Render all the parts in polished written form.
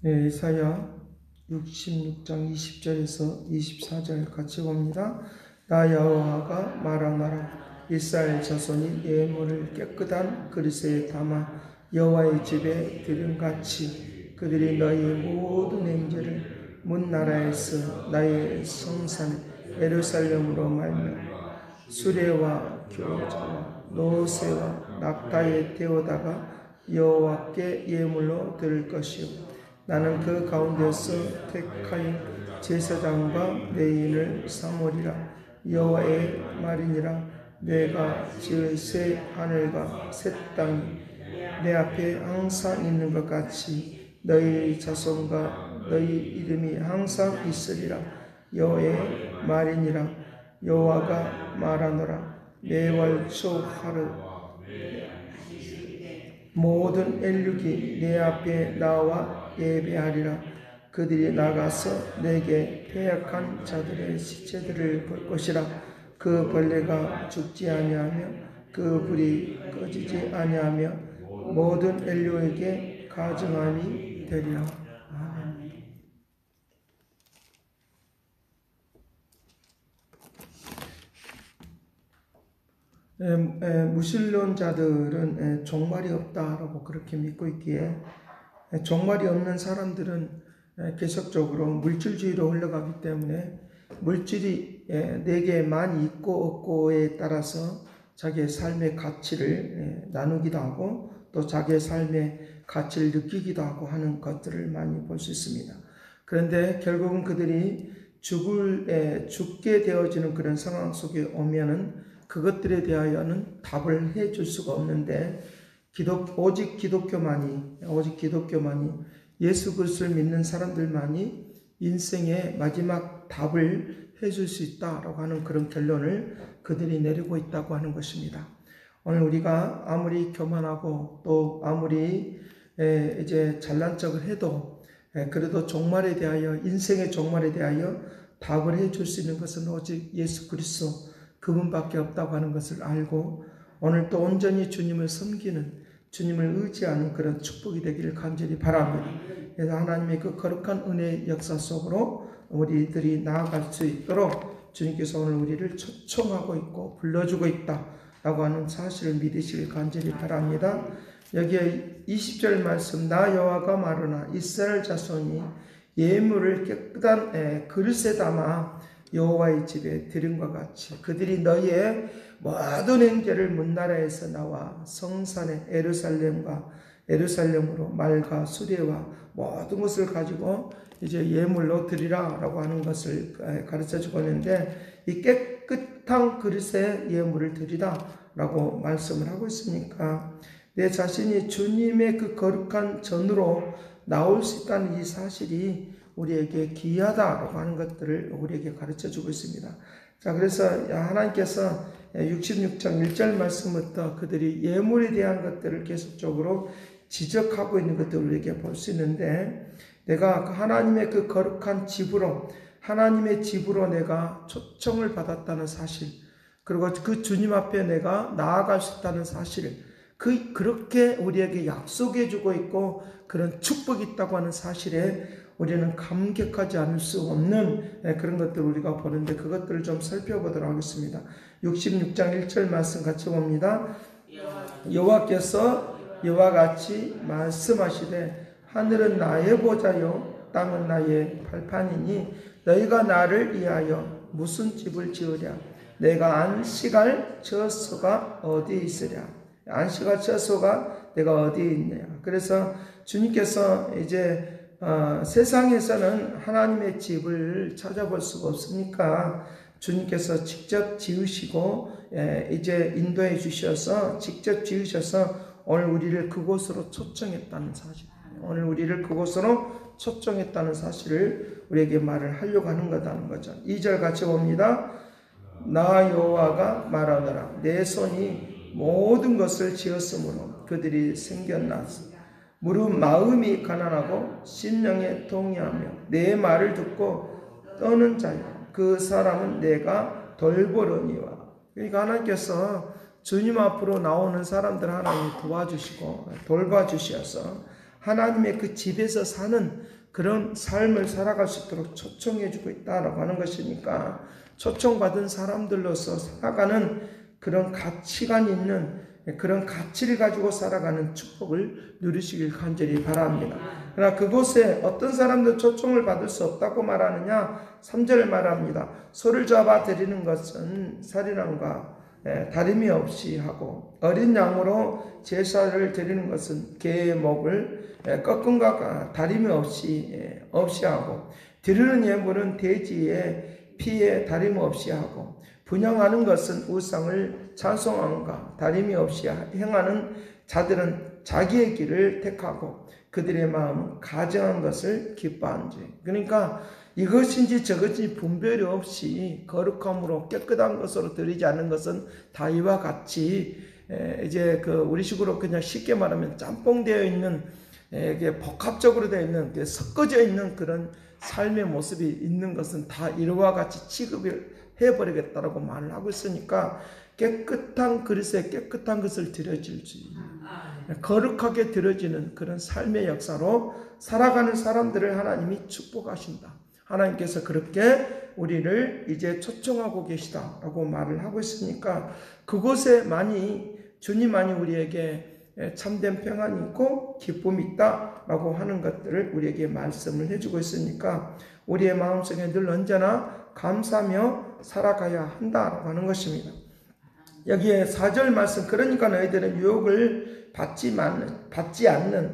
이사야 66장 20절에서 24절 같이 봅니다. 나 여호와가 말하노라. 이스라엘 자손이 예물을 깨끗한 그릇에 담아 여호와의 집에 드림같이 그들이 너희의 모든 행제를 문 나라에서 나의 성산 예루살렘으로 말며 수레와 교자와 노새와 낙타에 태우다가 여호와께 예물로 드릴 것이요 나는 그 가운데서 택하여 제사장과 레위인을 삼으리라. 여호와의 말이니라. 내가 지을 새 하늘과 새 땅이 내 앞에 항상 있는 것 같이 너희 자손과 너희 이름이 항상 있으리라. 여호와의 말이니라. 여호와가 말하노라. 매월 초 하루 모든 인류가 내 앞에 나와 예배하리라. 그들이 나가서 내게 패역한 자들의 시체들을 볼 것이라. 그 벌레가 죽지 아니하며 그 불이 꺼지지 아니하며 모든 인류에게 가증함이 되리라. 무신론자들은 종말이 없다라고 그렇게 믿고 있기에 종말이 없는 사람들은 계속적으로 물질주의로 흘러가기 때문에 물질이 내게 많이 있고 없고에 따라서 자기의 삶의 가치를 나누기도 하고 또 자기의 삶의 가치를 느끼기도 하고 하는 것들을 많이 볼 수 있습니다. 그런데 결국은 그들이 죽게 되어지는 그런 상황 속에 오면은 그것들에 대하여는 답을 해줄 수가 없는데 오직 기독교만이 예수 그리스도를 믿는 사람들만이 인생의 마지막 답을 해줄 수 있다라고 하는 그런 결론을 그들이 내리고 있다고 하는 것입니다. 오늘 우리가 아무리 교만하고 또 아무리 이제 잘난 척을 해도 그래도 종말에 대하여 인생의 종말에 대하여 답을 해줄 수 있는 것은 오직 예수 그리스도 그분밖에 없다고 하는 것을 알고 오늘 또 온전히 주님을 섬기는 주님을 의지하는 그런 축복이 되기를 간절히 바랍니다. 그래서 하나님의 그 거룩한 은혜의 역사 속으로 우리들이 나아갈 수 있도록 주님께서 오늘 우리를 초청하고 있고 불러주고 있다라고 하는 사실을 믿으시길 간절히 바랍니다. 여기에 20절 말씀 나 여호와가 말하노라. 이스라엘 자손이 예물을 깨끗한 그릇에 담아 여호와의 집에 드림과 같이 그들이 너희의 모든 행제를 문나라에서 나와 성산의 예루살렘으로 말과 수레와 모든 것을 가지고 이제 예물로 드리라라고 하는 것을 가르쳐 주고 있는데 이 깨끗한 그릇에 예물을 드리라라고 말씀을 하고 있으니까 내 자신이 주님의 그 거룩한 전으로 나올 수 있다는 이 사실이 우리에게 기이하다라고 하는 것들을 우리에게 가르쳐 주고 있습니다. 자, 그래서 하나님께서 66장 1절 말씀부터 그들이 예물에 대한 것들을 계속적으로 지적하고 있는 것들을 우리에게 볼 수 있는데 내가 하나님의 그 거룩한 집으로 하나님의 집으로 내가 초청을 받았다는 사실 그리고 그 주님 앞에 내가 나아갈 수 있다는 사실을 그렇게 우리에게 약속해 주고 있고 그런 축복이 있다고 하는 사실에 우리는 감격하지 않을 수 없는 그런 것들을 우리가 보는데 그것들을 좀 살펴보도록 하겠습니다. 66장 1절 말씀 같이 봅니다. 여호와께서 이와 같이 말씀하시되 하늘은 나의 보좌요 땅은 나의 발판이니 너희가 나를 위하여 무슨 집을 지으랴. 내가 안식할 처소가 어디에 있으랴. 안식할 처소가 내가 어디에 있느냐. 그래서 주님께서 이제 세상에서는 하나님의 집을 찾아볼 수가 없으니까 주님께서 직접 지으시고 이제 인도해 주셔서 직접 지으셔서 오늘 우리를 그곳으로 초청했다는 사실 오늘 우리를 그곳으로 초청했다는 사실을 우리에게 말을 하려고 하는 거다는 거죠. 2절 같이 봅니다. 나 여호와가 말하노라. 내 손이 모든 것을 지었으므로 그들이 생겨났으며 무릇 마음이 가난하고 심령에 동의하며 내 말을 듣고 떠는 자요 그 사람은 내가 돌보려니와. 그러니까 하나님께서 주님 앞으로 나오는 사람들 하나님 도와주시고 돌봐주셔서 하나님의 그 집에서 사는 그런 삶을 살아갈 수 있도록 초청해주고 있다라고 하는 것이니까 초청받은 사람들로서 살아가는 그런 가치관 있는 그런 가치를 가지고 살아가는 축복을 누리시길 간절히 바랍니다. 그러나 그곳에 어떤 사람들 초청을 받을 수 없다고 말하느냐? 3절을 말합니다. 소를 잡아 드리는 것은 살인함과 다름이 없이 하고 어린 양으로 제사를 드리는 것은 개의 목을 꺾음과 다름이 없이 하고 드리는 예물은 돼지의 피에 다름 없이 하고 분향하는 것은 우상을 찬송함과 다름이 없이 행하는 자들은 자기의 길을 택하고 그들의 마음은 가증한 것을 기뻐한지. 그러니까 이것인지 저것인지 분별이 없이 거룩함으로 깨끗한 것으로 드리지 않는 것은 다 이와 같이 이제 우리식으로 그냥 쉽게 말하면 짬뽕되어 있는 이게 복합적으로 되어 있는 섞어져 있는 그런 삶의 모습이 있는 것은 다 이와 같이 취급을 해버리겠다라고 말을 하고 있으니까 깨끗한 그릇에 깨끗한 것을 드려질지 거룩하게 드려지는 그런 삶의 역사로 살아가는 사람들을 하나님이 축복하신다. 하나님께서 그렇게 우리를 이제 초청하고 계시다라고 말을 하고 있으니까 그곳에 주님만이 우리에게 참된 평안이 있고 기쁨이 있다라고 하는 것들을 우리에게 말씀을 해주고 있으니까 우리의 마음속에 늘 언제나 감사하며 살아가야 한다라고 하는 것입니다. 여기에 4절 말씀, 그러니까 너희들은 유혹을 받지 않는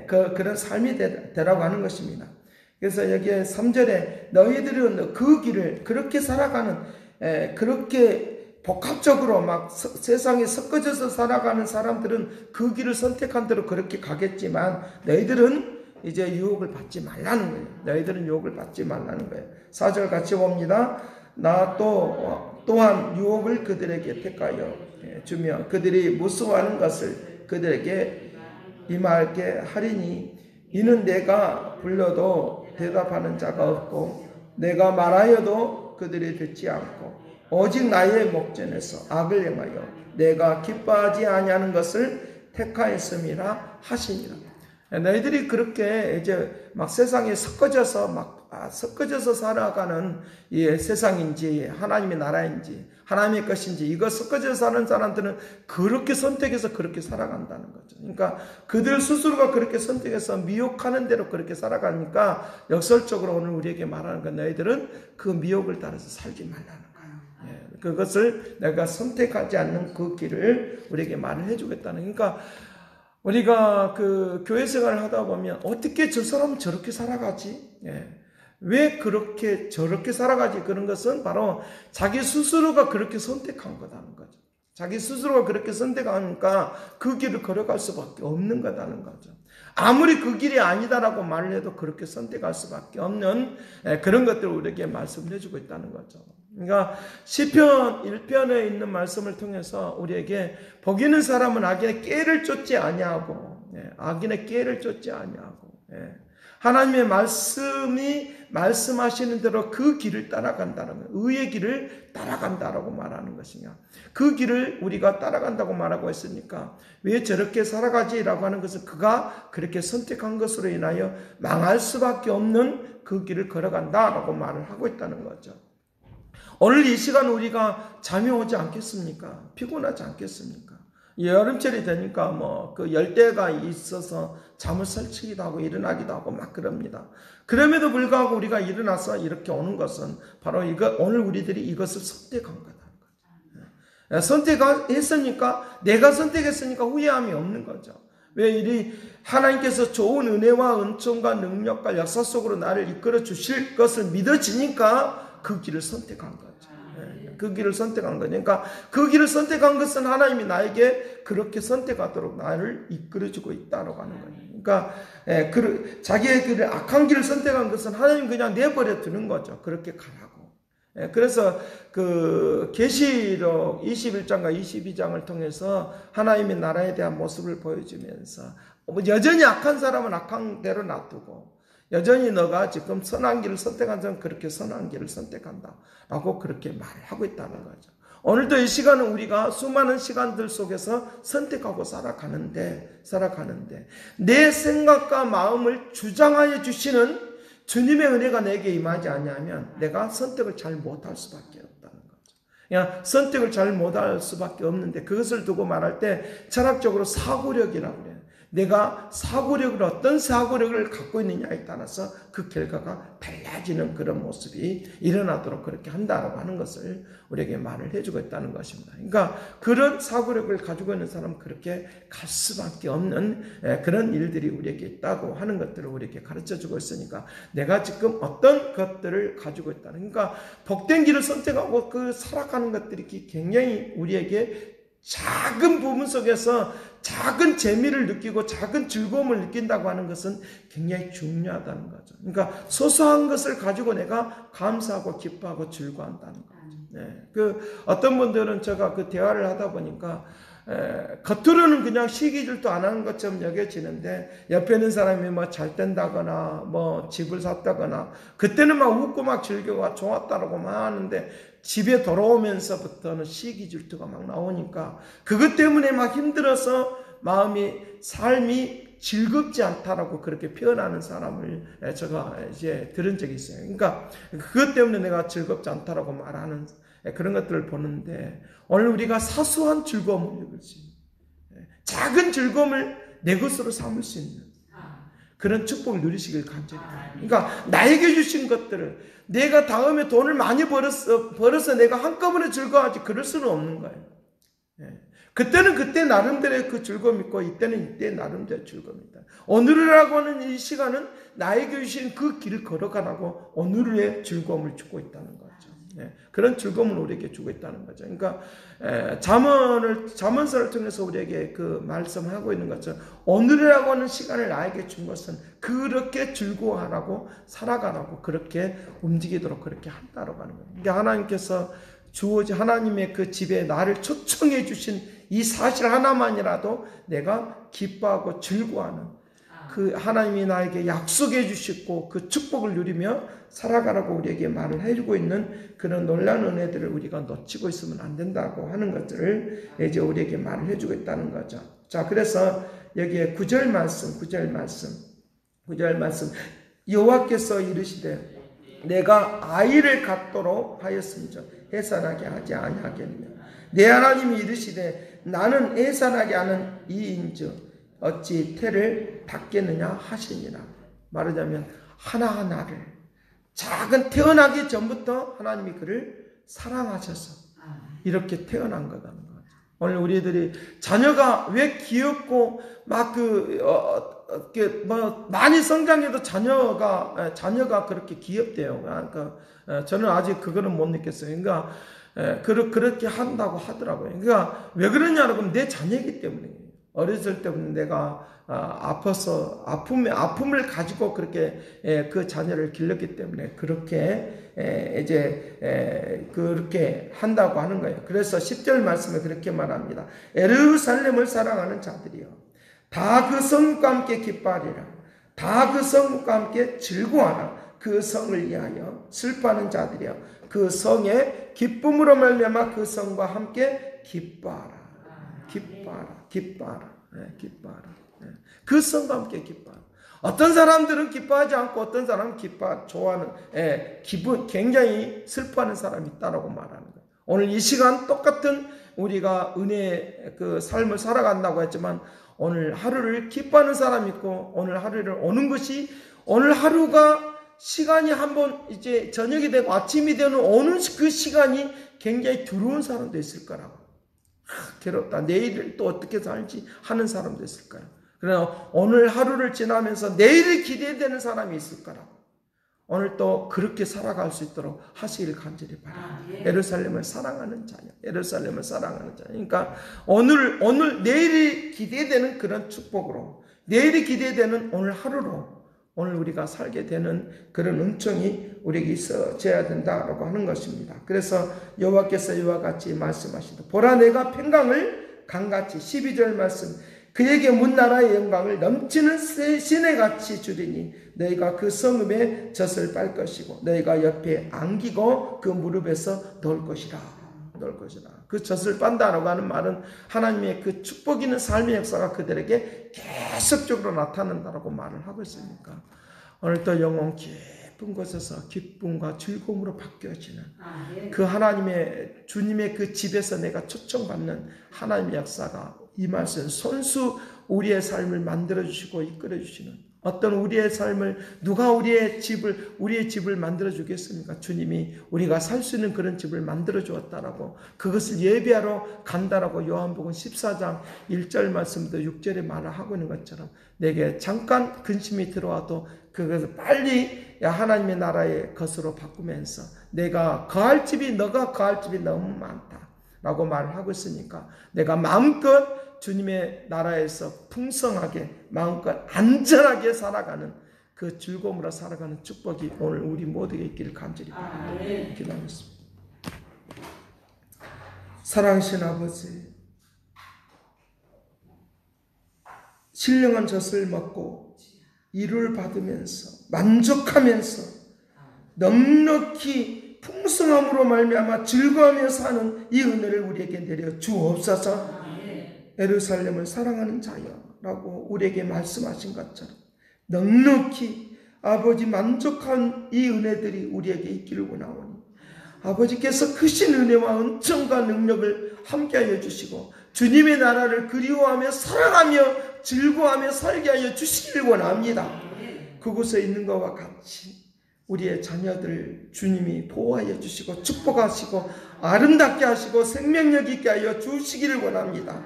그런 삶이 되라고 하는 것입니다. 그래서 여기에 3절에 너희들은 그 길을 그렇게 살아가는 그렇게 복합적으로 막 세상에 섞어져서 살아가는 사람들은 그 길을 선택한 대로 그렇게 가겠지만 너희들은 이제 유혹을 받지 말라는 거예요. 너희들은 유혹을 받지 말라는 거예요. 4절 같이 봅니다. 나 또한 유혹을 그들에게 택하여 주며 그들이 무서워하는 것을 그들에게 임하게 하리니 이는 내가 불러도 대답하는 자가 없고 내가 말하여도 그들이 듣지 않고 오직 나의 목전에서 악을 행하여 내가 기뻐하지 아니하는 것을 택하였음이라 하시니라. 너희들이 그렇게 이제 막 세상에 섞어져서 살아가는 이 세상인지 하나님의 나라인지 하나님의 것인지 이거 섞어져서 사는 사람들은 그렇게 선택해서 그렇게 살아간다는 거죠. 그러니까 그들 스스로가 그렇게 선택해서 미혹하는 대로 그렇게 살아가니까 역설적으로 오늘 우리에게 말하는 건 너희들은 그 미혹을 따라서 살지 말라는 거예요. 그것을 내가 선택하지 않는 그 길을 우리에게 말을 해주겠다는. 그러니까 우리가 그 교회 생활을 하다 보면 어떻게 저 사람은 저렇게 살아가지? 왜 그렇게 저렇게 살아가지? 그런 것은 바로 자기 스스로가 그렇게 선택한 거다는 거죠. 자기 스스로가 그렇게 선택하니까 그 길을 걸어갈 수밖에 없는 거다는 거죠. 아무리 그 길이 아니다라고 말을 해도 그렇게 선택할 수밖에 없는 그런 것들을 우리에게 말씀을 해주고 있다는 거죠. 그러니까 시편 1편에 있는 말씀을 통해서 우리에게 복있는 사람은 악인의 꾀를 쫓지 아니하고 악인의 꾀를 쫓지 아니하고 하나님의 말씀이 말씀하시는 대로 그 길을 따라간다는 거예요. 의의 길을 따라간다라고 말하는 것이냐. 그 길을 우리가 따라간다고 말하고 있으니까 왜 저렇게 살아가지라고 하는 것은 그가 그렇게 선택한 것으로 인하여 망할 수밖에 없는 그 길을 걸어간다라고 말을 하고 있다는 거죠. 오늘 이 시간 우리가 잠이 오지 않겠습니까? 피곤하지 않겠습니까? 여름철이 되니까 그 열대가 있어서 잠을 설치기도 하고 일어나기도 하고 막 그럽니다. 그럼에도 불구하고 우리가 일어나서 이렇게 오는 것은 바로 오늘 우리들이 이것을 선택한 거다. 선택했으니까 내가 선택했으니까 후회함이 없는 거죠. 왜 이리 하나님께서 좋은 은혜와 은총과 능력과 역사 속으로 나를 이끌어 주실 것을 믿어지니까 그 길을 선택한 거죠. 그 길을 선택한 거죠. 그러니까 그 길을 선택한 것은 하나님이 나에게 그렇게 선택하도록 나를 이끌어주고 있다고 하는 거예요. 그러니까 자기의 길을 악한 길을 선택한 것은 하나님 그냥 내버려 두는 거죠. 그렇게 가라고. 그래서 그 계시록 21장과 22장을 통해서 하나님의 나라에 대한 모습을 보여주면서 여전히 악한 사람은 악한 대로 놔두고 여전히 너가 지금 선한 길을 선택한 사람은 그렇게 선한 길을 선택한다 라고 그렇게 말을 하고 있다는 거죠. 오늘도 이 시간은 우리가 수많은 시간들 속에서 선택하고 살아가는데 내 생각과 마음을 주장하여 주시는 주님의 은혜가 내게 임하지 않냐면 내가 선택을 잘 못할 수밖에 없다는 거죠. 그냥 선택을 잘 못할 수밖에 없는데 그것을 두고 말할 때 철학적으로 사고력이라고 그래요. 내가 어떤 사고력을 갖고 있느냐에 따라서 그 결과가 달라지는 그런 모습이 일어나도록 그렇게 한다라고 하는 것을 우리에게 말을 해주고 있다는 것입니다. 그러니까 그런 사고력을 가지고 있는 사람은 그렇게 갈 수밖에 없는 그런 일들이 우리에게 있다고 하는 것들을 우리에게 가르쳐주고 있으니까 내가 지금 어떤 것들을 가지고 있다는, 그러니까 복된 길을 선택하고 그 살아가는 것들이 굉장히 우리에게 작은 부분 속에서 작은 재미를 느끼고 작은 즐거움을 느낀다고 하는 것은 굉장히 중요하다는 거죠. 그러니까 소소한 것을 가지고 내가 감사하고 기뻐하고 즐거워한다는 거죠. 어떤 분들은 제가 그 대화를 하다 보니까 겉으로는 그냥 시기질도 안 하는 것처럼 여겨지는데 옆에 있는 사람이 뭐 잘 된다거나 뭐 집을 샀다거나 그때는 막 웃고 막 즐겨가 좋았다라고 막 하는데 집에 돌아오면서부터는 시기 질투가 막 나오니까 그것 때문에 막 힘들어서 삶이 즐겁지 않다라고 그렇게 표현하는 사람을 제가 이제 들은 적이 있어요. 그러니까 그것 때문에 내가 즐겁지 않다라고 말하는 그런 것들을 보는데 오늘 우리가 사소한 즐거움을 누리지, 작은 즐거움을 내 것으로 삼을 수 있는 그런 축복을 누리시길 간절히 바랍니다. 그러니까 나에게 주신 것들을 내가 다음에 돈을 많이 벌어서 내가 한꺼번에 즐거워하지 그럴 수는 없는 거예요. 그때는 그때 나름대로의 그 즐거움이 있고 이때는 이때 나름대로의 즐거움이다. 오늘이라고 하는 이 시간은 나에게 주신 그 길을 걸어가라고 오늘의 즐거움을 주고 있다는 거죠. 그런 즐거움을 우리에게 주고 있다는 거죠. 그러니까 잠언서를 통해서 우리에게 그 말씀하고 있는 것처럼 오늘이라고 하는 시간을 나에게 준 것은 그렇게 즐거워하라고 살아가라고 그렇게 움직이도록 그렇게 한다고 하는 거예요. 그러니까 하나님께서 하나님의 그 집에 나를 초청해 주신 이 사실 하나만이라도 내가 기뻐하고 즐거워하는 그 하나님이 나에게 약속해 주셨고 그 축복을 누리며 살아가라고 우리에게 말을 해주고 있는 그런 놀라운 은혜들을 우리가 놓치고 있으면 안 된다고 하는 것들을 이제 우리에게 말을 해주고 있다는 거죠. 자, 그래서 여기에 9절 말씀 여호와께서 이르시되 내가 아이를 갖도록 하였음즉 해산하게 하지 아니하겠느냐. 내 하나님이 이르시되 나는 해산하게 하는 이인즉 어찌 태를 닫겠느냐 하시니라. 말하자면 하나하나를 태어나기 전부터 하나님이 그를 사랑하셔서 이렇게 태어난 거라는 거죠. 오늘 우리들이 자녀가 왜 귀엽고 많이 성장해도 자녀가 그렇게 귀엽대요. 그러니까 저는 아직 그거는 못 느꼈어요. 그러니까 그렇게 한다고 하더라고요. 그러니까 왜 그러냐면 내 자녀이기 때문이에요. 어렸을 때부터 내가 아파서 아픔을 가지고 그렇게 그 자녀를 길렀기 때문에 그렇게 그렇게 한다고 하는 거예요. 그래서 10절 말씀에 그렇게 말합니다. 예루살렘을 사랑하는 자들이여 다 그 성과 함께 기뻐하리라. 다 그 성과 함께 즐거워하라. 그 성을 위하여 슬퍼하는 자들이여 그 성의 기쁨으로 말미암아 그 성과 함께 기뻐하라. 기뻐하라. 그 성과 함께 기뻐하라. 어떤 사람들은 기뻐하지 않고 어떤 사람은 좋아하는, 굉장히 슬퍼하는 사람이 있다라고 말하는 거예요. 오늘 이 시간 똑같은 우리가 은혜의 그 삶을 살아간다고 했지만 오늘 하루를 기뻐하는 사람이 있고 오늘 하루를 오늘 하루가 시간이 한번 이제 저녁이 되고 아침이 되는 오는 그 시간이 굉장히 두려운 사람도 있을 거라고. 괴롭다. 내일을 또 어떻게 살지 하는 사람도 있을 거예요. 그러나 오늘 하루를 지나면서 내일을 기대되는 사람이 있을 거라고. 오늘 또 그렇게 살아갈 수 있도록 하시기를 간절히 바랍니다. 예루살렘을 사랑하는 자녀. 그러니까 오늘 내일이 기대되는 그런 축복으로, 내일이 기대되는 오늘 하루로 오늘 우리가 살게 되는 그런 은총이 우리에게 있어져야 된다라고 하는 것입니다. 그래서 여호와께서 이와 같이 말씀하시다. 보라 내가 평강을 강같이 12절 말씀 그에게 문나라의 영광을 넘치는 시내같이 주리니 너희가 그 성읍에 젖을 빨 것이고 너희가 옆에 안기고 그 무릎에서 넣을 것이라. 놓을 것이다. 그 젖을 빤다라고 하는 말은 하나님의 그 축복 있는 삶의 역사가 그들에게 계속적으로 나타난다라고 말을 하고 있으니까 오늘도 영혼 깊은 곳에서 기쁨과 즐거움으로 바뀌어지는 그 하나님의 주님의 그 집에서 내가 초청받는 하나님의 역사가 임할 수 있는 손수 우리의 삶을 만들어주시고 이끌어주시는 어떤 우리의 삶을 누가 우리의 집을 만들어 주겠습니까? 주님이 우리가 살 수 있는 그런 집을 만들어 주었다라고 그것을 예배하러 간다라고 요한복음 14장 1절 말씀도 6절에 말을 하고 있는 것처럼 내게 잠깐 근심이 들어와도 그것을 빨리 하나님의 나라의 것으로 바꾸면서 내가 거할 집이 너가 거할 집이 너무 많다라고 말을 하고 있으니까 내가 마음껏 주님의 나라에서 풍성하게 마음껏 안전하게 살아가는 그 즐거움으로 살아가는 축복이 오늘 우리 모두에게 있기를 간절히 바랍니다. 기도하겠습니다. 사랑하신 아버지, 신령한 젖을 먹고 이루를 받으면서 만족하면서 넉넉히 풍성함으로 말미암아 즐거워하며 사는 이 은혜를 우리에게 내려 주옵소서. 예루살렘을 사랑하는 자여라고 우리에게 말씀하신 것처럼 넉넉히 아버지 만족한 이 은혜들이 우리에게 있기를 원하오니 아버지께서 크신 은혜와 은총과 능력을 함께하여 주시고 주님의 나라를 그리워하며 사랑하며 즐거워하며 살게 하여 주시길 원합니다. 그곳에 있는 것과 같이 우리의 자녀들 주님이 보호하여 주시고 축복하시고 아름답게 하시고 생명력 있게 하여 주시기를 원합니다.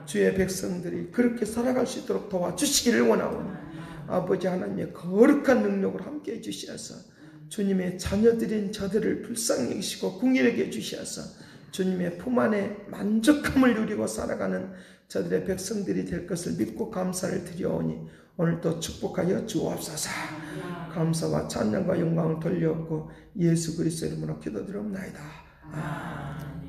주의 백성들이 그렇게 살아갈 수 있도록 도와주시기를 원하오니 아버지 하나님의 거룩한 능력을 함께 해주시어서 주님의 자녀들인 저들을 불쌍히 여기시고 궁일하게 해주시어서 주님의 품 안에 만족함을 누리고 살아가는 저들의 백성들이 될 것을 믿고 감사를 드려오니 오늘도 축복하여 주옵소서. 감사와 찬양과 영광을 돌려옵고 예수 그리스도의 이름으로 기도드리옵나이다. 아멘.